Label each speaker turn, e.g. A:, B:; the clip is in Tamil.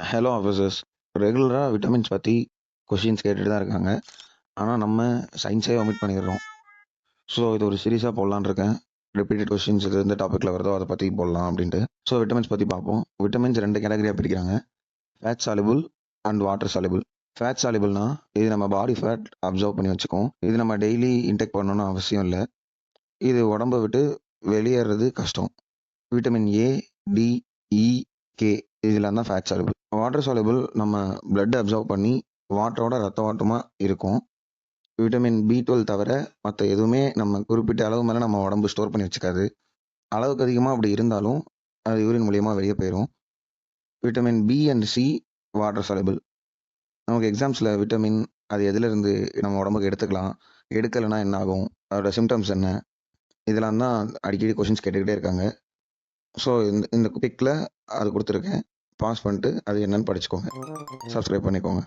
A: Hello officers. ரெகுலராக விட்டமின்ஸ் பற்றி கொஷின்ஸ் கேட்டுட்டு தான் இருக்காங்க. ஆனால் நம்ம சயின்ஸே ஒமிட் பண்ணிடுறோம். ஸோ இது ஒரு சீரியஸாக போடலான்னு இருக்கேன். ரிப்பீட்டட் கொஷின்ஸ் இது எந்த டாப்பிக்கில் வருதோ அதை பற்றி போடலாம் அப்படின்ட்டு. ஸோ விட்டமின்ஸ் பற்றி பார்ப்போம். விட்டமின்ஸ் 2 கேட்டகரியாக பிரிக்கிறாங்க. Fat soluble and water soluble. Fat சாலிபிள்னா இது நம்ம பாடி ஃபேட் அப்சர்வ் பண்ணி வச்சுக்கோம். இது நம்ம டெய்லி இன்டேக் பண்ணணும்னு அவசியம் இல்லை. இது உடம்பை விட்டு வெளியேறது கஷ்டம். Vitamin A, D, E, K இதெல்லாம் தான் ஃபேட் சாலிபிள். வாட்டர் சாலிபிள் நம்ம பிளட் அப்சர்வ் பண்ணி வாட்டரோட ரத்த ஓட்டமாக இருக்கும். விட்டமின் பி12 தவிர மற்ற எதுவுமே நம்ம குறிப்பிட்ட அளவு மேலே நம்ம உடம்பு ஸ்டோர் பண்ணி வச்சுக்காது. அளவுக்கு அதிகமாக அப்படி இருந்தாலும் அது யூரின் மூலியமாக வெளியே போயிடும். Vitamin B and C water soluble. நமக்கு எக்ஸாம்ஸில் விட்டமின் அது எதுலேருந்து நம்ம உடம்புக்கு எடுத்துக்கலாம், எடுக்கலைன்னா என்ன ஆகும், அதோட சிம்டம்ஸ் என்ன, இதெல்லாம் தான் அடிக்கடி கொஷின்ஸ் கேட்டுக்கிட்டே இருக்காங்க. ஸோ இந்த பிக்கில் அது கொடுத்துருக்கேன். பாஸ் பண்ணிட்டு அது என்னன்னு படிச்சுக்கோங்க. சப்ஸ்கிரைப் பண்ணிக்கோங்க.